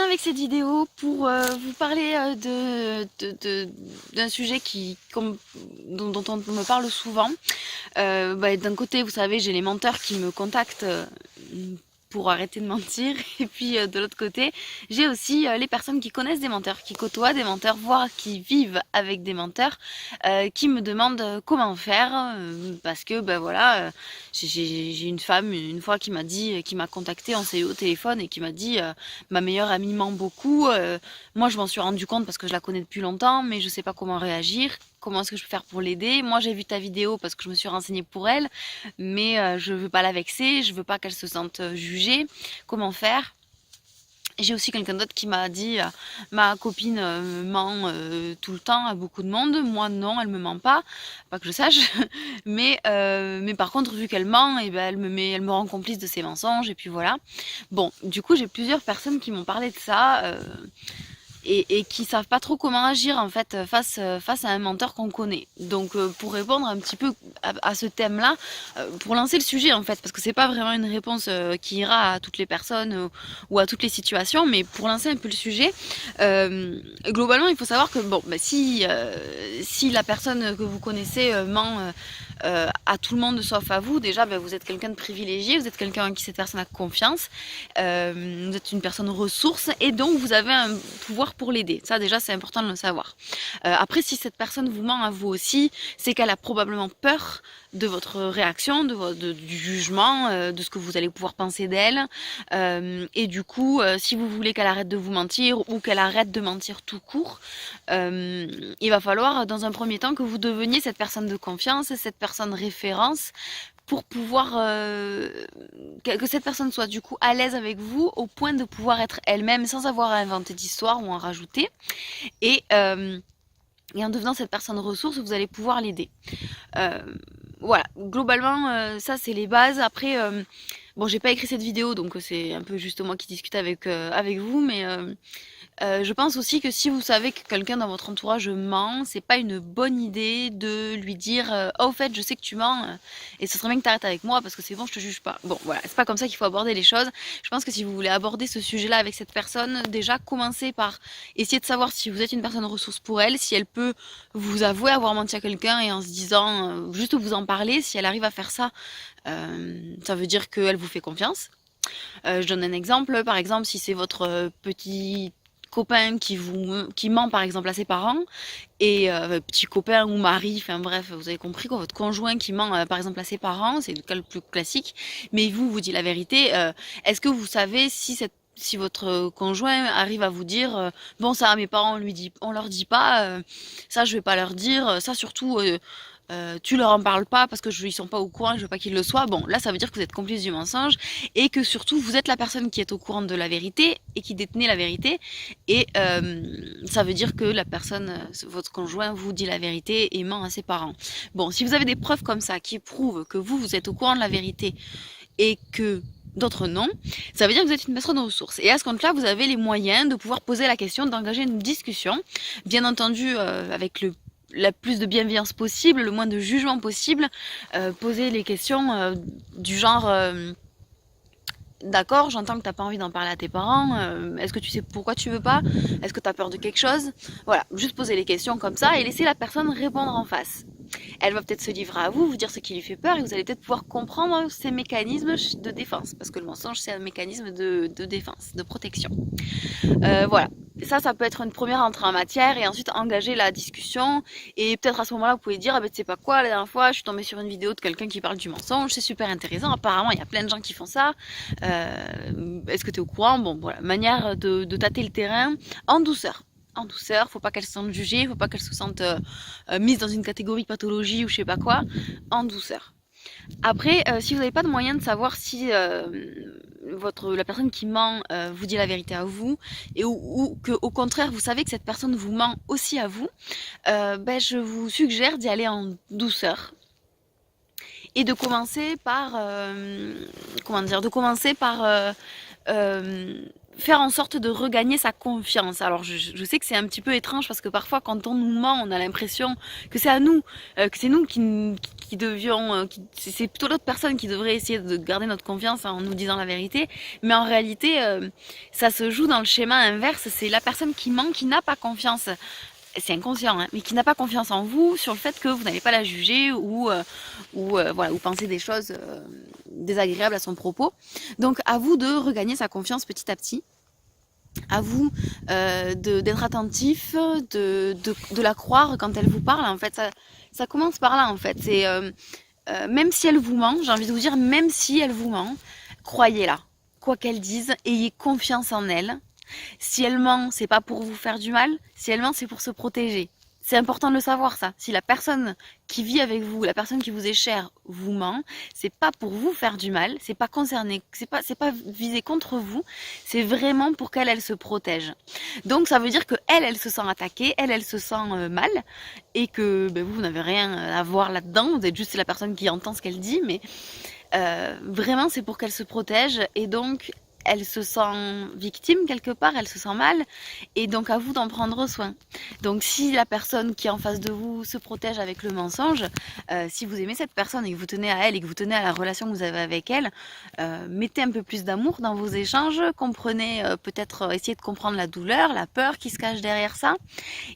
reviens avec cette vidéo pour vous parler d'un sujet dont on me parle souvent. D'un côté, vous savez, j'ai les menteurs qui me contactent pour arrêter de mentir. Et puis de l'autre côté, j'ai aussi les personnes qui connaissent des menteurs, qui côtoient des menteurs, voire qui vivent avec des menteurs, qui me demandent comment faire, parce que voilà, j'ai une femme une fois qui m'a dit, qui m'a contacté, on s'est eu au téléphone et qui m'a dit ma meilleure amie ment beaucoup. Moi je m'en suis rendu compte parce que je la connais depuis longtemps, mais je sais pas comment réagir. Comment est-ce que je peux faire pour l'aider? Moi, j'ai vu ta vidéo parce que je me suis renseignée pour elle, mais je veux pas la vexer, je veux pas qu'elle se sente jugée. Comment faire? J'ai aussi quelqu'un d'autre qui m'a dit ma copine me ment tout le temps à beaucoup de monde. Moi, non, elle me ment pas que je sache. Mais par contre, vu qu'elle ment, et ben, elle me rend complice de ses mensonges. Et puis voilà. Bon, du coup, j'ai plusieurs personnes qui m'ont parlé de ça. Et qui savent pas trop comment agir en fait face à un menteur qu'on connaît. Donc pour répondre un petit peu à ce thème-là, pour lancer le sujet en fait, parce que c'est pas vraiment une réponse qui ira à toutes les personnes ou à toutes les situations, mais pour lancer un peu le sujet, globalement il faut savoir que bon, si la personne que vous connaissez ment à tout le monde sauf à vous, déjà vous êtes quelqu'un de privilégié, vous êtes quelqu'un en qui cette personne a confiance, vous êtes une personne ressource et donc vous avez un pouvoir pour l'aider. Ça déjà c'est important de le savoir. Après si cette personne vous ment à vous aussi, c'est qu'elle a probablement peur de votre réaction, du jugement, de ce que vous allez pouvoir penser d'elle. Et du coup, si vous voulez qu'elle arrête de vous mentir ou qu'elle arrête de mentir tout court, il va falloir dans un premier temps que vous deveniez cette personne de confiance, cette personne référence pour pouvoir que cette personne soit du coup à l'aise avec vous au point de pouvoir être elle-même sans avoir à inventer d'histoire ou à en rajouter. Et en devenant cette personne ressource, vous allez pouvoir l'aider. Voilà, globalement, ça c'est les bases. Après, bon, j'ai pas écrit cette vidéo, donc c'est un peu juste moi qui discute avec vous, mais je pense aussi que si vous savez que quelqu'un dans votre entourage ment, c'est pas une bonne idée de lui dire oh au fait je sais que tu mens et ce serait bien que t'arrêtes avec moi parce que c'est bon je te juge pas. Bon voilà, c'est pas comme ça qu'il faut aborder les choses. Je pense que si vous voulez aborder ce sujet-là avec cette personne, déjà commencez par essayer de savoir si vous êtes une personne ressource pour elle, si elle peut vous avouer avoir menti à quelqu'un et en se disant juste vous en parler, si elle arrive à faire ça, ça veut dire qu'elle vous fait confiance. Je donne un exemple, par exemple si c'est votre petit copain qui ment par exemple à ses parents et petit copain ou mari, enfin bref, vous avez compris quoi, votre conjoint qui ment par exemple à ses parents, c'est le cas le plus classique, mais vous dit la vérité, est-ce que vous savez si votre conjoint arrive à vous dire bon ça à mes parents on leur dit pas, ça je vais pas leur dire, ça surtout tu leur en parles pas parce que ils sont pas au courant, je veux pas qu'ils le soient. Bon, là, ça veut dire que vous êtes complice du mensonge et que surtout vous êtes la personne qui est au courant de la vérité et qui détenait la vérité. Et ça veut dire que la personne, votre conjoint, vous dit la vérité et ment à ses parents. Bon, si vous avez des preuves comme ça qui prouvent que vous êtes au courant de la vérité et que d'autres non, ça veut dire que vous êtes une personne ressource. Et à ce compte-là, vous avez les moyens de pouvoir poser la question, d'engager une discussion, bien entendu avec la plus de bienveillance possible, le moins de jugement possible, poser les questions du genre d'accord, j'entends que t'as pas envie d'en parler à tes parents, est-ce que tu sais pourquoi tu veux pas, est-ce que t'as peur de quelque chose, voilà, juste poser les questions comme ça et laisser la personne répondre en face. Elle va peut-être se livrer à vous, vous dire ce qui lui fait peur et vous allez peut-être pouvoir comprendre ses mécanismes de défense, parce que le mensonge c'est un mécanisme de défense, de protection. Voilà. Ça peut être une première entrée en matière et ensuite engager la discussion et peut-être à ce moment-là vous pouvez dire ah ben tu sais pas quoi, la dernière fois je suis tombée sur une vidéo de quelqu'un qui parle du mensonge, c'est super intéressant, apparemment il y a plein de gens qui font ça, est-ce que tu es au courant? Bon voilà, manière de tâter le terrain en douceur. En douceur, faut pas qu'elle se sente jugée, faut pas qu'elle se sente mise dans une catégorie pathologie ou je sais pas quoi, en douceur. Après, si vous n'avez pas de moyen de savoir si la personne qui ment vous dit la vérité à vous, ou que au contraire vous savez que cette personne vous ment aussi à vous, je vous suggère d'y aller en douceur et de commencer par faire en sorte de regagner sa confiance. Alors je sais que c'est un petit peu étrange parce que parfois quand on nous ment, on a l'impression que c'est à nous, que c'est nous qui devions, c'est plutôt l'autre personne qui devrait essayer de garder notre confiance en nous disant la vérité. Mais en réalité, ça se joue dans le schéma inverse. C'est la personne qui ment, qui n'a pas confiance. C'est inconscient, hein, mais qui n'a pas confiance en vous sur le fait que vous n'allez pas la juger voilà, ou penser des choses désagréables à son propos. Donc à vous de regagner sa confiance petit à petit. À vous d'être attentif, de la croire quand elle vous parle. En fait, ça commence par là. En fait, c'est même si elle vous ment, j'ai envie de vous dire, même si elle vous ment, croyez-la. Quoi qu'elle dise, ayez confiance en elle. Si elle ment, c'est pas pour vous faire du mal. Si elle ment, c'est pour se protéger. C'est important de le savoir, ça. Si la personne qui vit avec vous, la personne qui vous est chère, vous ment, c'est pas pour vous faire du mal, c'est pas concerné, c'est pas visé contre vous, c'est vraiment pour qu'elle, elle se protège. Donc ça veut dire que elle se sent attaquée, elle se sent mal, et que ben, vous n'avez rien à voir là-dedans, vous êtes juste la personne qui entend ce qu'elle dit, mais vraiment c'est pour qu'elle se protège, et donc elle se sent victime quelque part, elle se sent mal, et donc à vous d'en prendre soin. Donc si la personne qui est en face de vous se protège avec le mensonge, si vous aimez cette personne et que vous tenez à elle et que vous tenez à la relation que vous avez avec elle, mettez un peu plus d'amour dans vos échanges, comprenez peut-être, essayez de comprendre la douleur, la peur qui se cache derrière ça,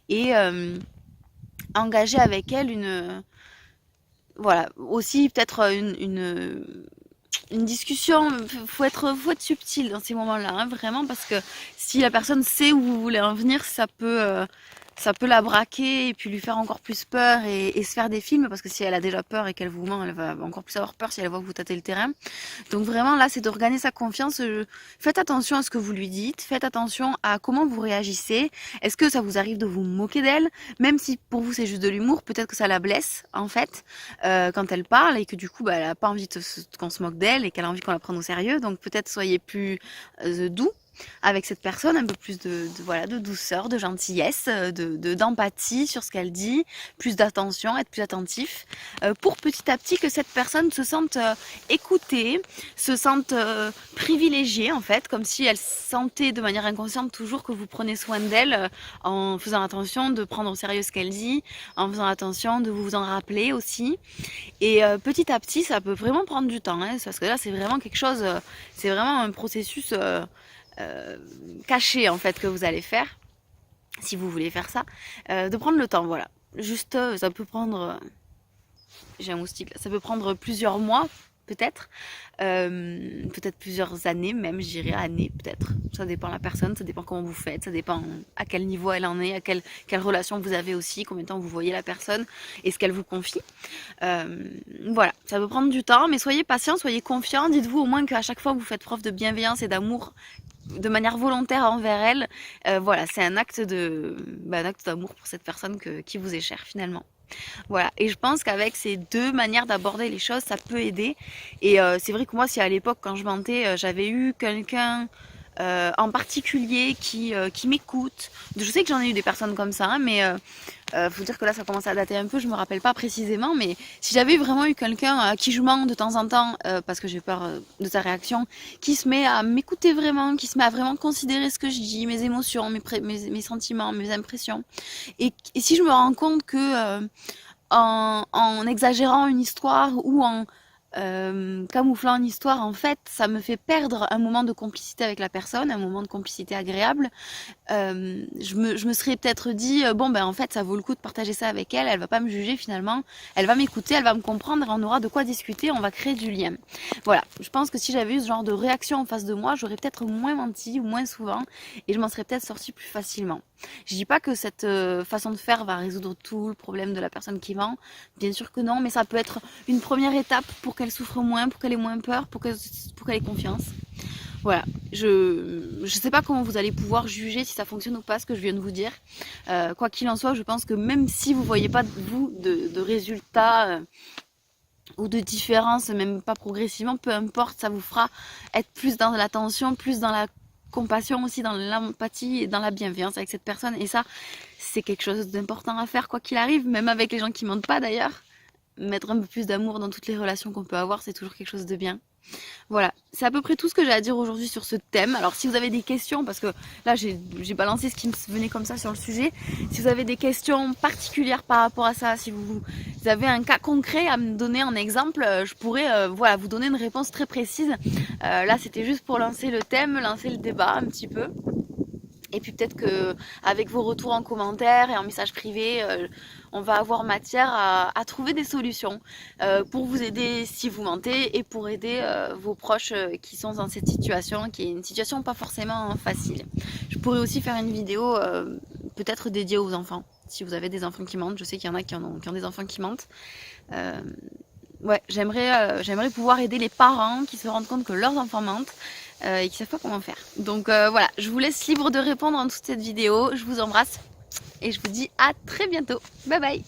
et engagez avec elle voilà, aussi peut-être une discussion. Faut être subtil dans ces moments-là, hein, vraiment, parce que si la personne sait où vous voulez en venir, ça peut la braquer et puis lui faire encore plus peur et se faire des films, parce que si elle a déjà peur et qu'elle vous ment, elle va encore plus avoir peur si elle voit que vous tâtez le terrain. Donc vraiment là, c'est de regagner sa confiance. Faites attention à ce que vous lui dites, faites attention à comment vous réagissez. Est-ce que ça vous arrive de vous moquer d'elle, même si pour vous c'est juste de l'humour, peut-être que ça la blesse en fait quand elle parle, et que du coup bah, elle a pas envie qu'on se moque d'elle et qu'elle a envie qu'on la prenne au sérieux. Donc peut-être soyez plus doux avec cette personne, un peu plus voilà, de douceur, de gentillesse, d'empathie sur ce qu'elle dit, plus d'attention, être plus attentif, pour petit à petit que cette personne se sente écoutée, se sente privilégiée en fait, comme si elle sentait de manière inconsciente toujours que vous prenez soin d'elle, en faisant attention de prendre au sérieux ce qu'elle dit, en faisant attention de vous en rappeler aussi. Et petit à petit, ça peut vraiment prendre du temps, hein, parce que là c'est vraiment quelque chose, c'est vraiment un processus caché en fait que vous allez faire si vous voulez faire ça, de prendre le temps, voilà. Juste ça peut prendre j'ai un moustique là, ça peut prendre plusieurs mois peut-être, peut-être plusieurs années même, je dirais années peut-être, ça dépend de la personne, ça dépend comment vous faites, ça dépend à quel niveau elle en est, à quelle relation vous avez aussi, combien de temps vous voyez la personne et ce qu'elle vous confie. Voilà, ça peut prendre du temps, mais soyez patient, soyez confiant, dites-vous au moins qu'à chaque fois que vous faites preuve de bienveillance et d'amour de manière volontaire envers elle, voilà, c'est un acte d'amour pour cette personne qui vous est chère finalement. Voilà, et je pense qu'avec ces deux manières d'aborder les choses, ça peut aider. Et c'est vrai que moi, si à l'époque, quand je mentais, j'avais eu quelqu'un en particulier qui m'écoute. Je sais que j'en ai eu des personnes comme ça, hein, mais faut dire que là ça commence à dater un peu, je me rappelle pas précisément, mais si j'avais vraiment eu quelqu'un à qui je mens de temps en temps, parce que j'ai peur de sa réaction, qui se met à m'écouter vraiment, qui se met à vraiment considérer ce que je dis, mes émotions, mes sentiments, mes impressions, et si je me rends compte que en exagérant une histoire ou en camouflant une histoire, en fait, ça me fait perdre un moment de complicité avec la personne, un moment de complicité agréable. Je me serais peut-être dit, bon ben en fait ça vaut le coup de partager ça avec elle, elle va pas me juger finalement, elle va m'écouter, elle va me comprendre, on aura de quoi discuter, on va créer du lien. Voilà, je pense que si j'avais eu ce genre de réaction en face de moi, j'aurais peut-être moins menti ou moins souvent, et je m'en serais peut-être sortie plus facilement. Je dis pas que cette façon de faire va résoudre tout le problème de la personne qui ment, bien sûr que non, mais ça peut être une première étape pour qu'elle souffre moins, pour qu'elle ait moins peur, pour qu'elle ait confiance. Voilà, je sais pas comment vous allez pouvoir juger si ça fonctionne ou pas ce que je viens de vous dire. Quoi qu'il en soit, je pense que même si vous voyez pas de résultats ou de différence, même pas progressivement, peu importe, ça vous fera être plus dans l'attention, plus dans la compassion aussi, dans l'empathie et dans la bienveillance avec cette personne. Et ça, c'est quelque chose d'important à faire quoi qu'il arrive, même avec les gens qui mentent pas d'ailleurs. Mettre un peu plus d'amour dans toutes les relations qu'on peut avoir, c'est toujours quelque chose de bien. Voilà, c'est à peu près tout ce que j'ai à dire aujourd'hui sur ce thème. Alors si vous avez des questions, parce que là j'ai balancé ce qui me venait comme ça sur le sujet, si vous avez des questions particulières par rapport à ça, si vous avez un cas concret à me donner en exemple, je pourrais voilà, vous donner une réponse très précise. Là c'était juste pour lancer le thème, lancer le débat un petit peu. Et puis peut-être que avec vos retours en commentaire et en message privé, on va avoir matière à trouver des solutions pour vous aider si vous mentez et pour aider vos proches qui sont dans cette situation, qui est une situation pas forcément facile. Je pourrais aussi faire une vidéo peut-être dédiée aux enfants. Si vous avez des enfants qui mentent, je sais qu'il y en a qui ont des enfants qui mentent. Ouais, j'aimerais pouvoir aider les parents qui se rendent compte que leurs enfants mentent et qui savent pas comment faire. Donc voilà, je vous laisse libre de répondre en toute cette vidéo. Je vous embrasse et je vous dis à très bientôt. Bye bye.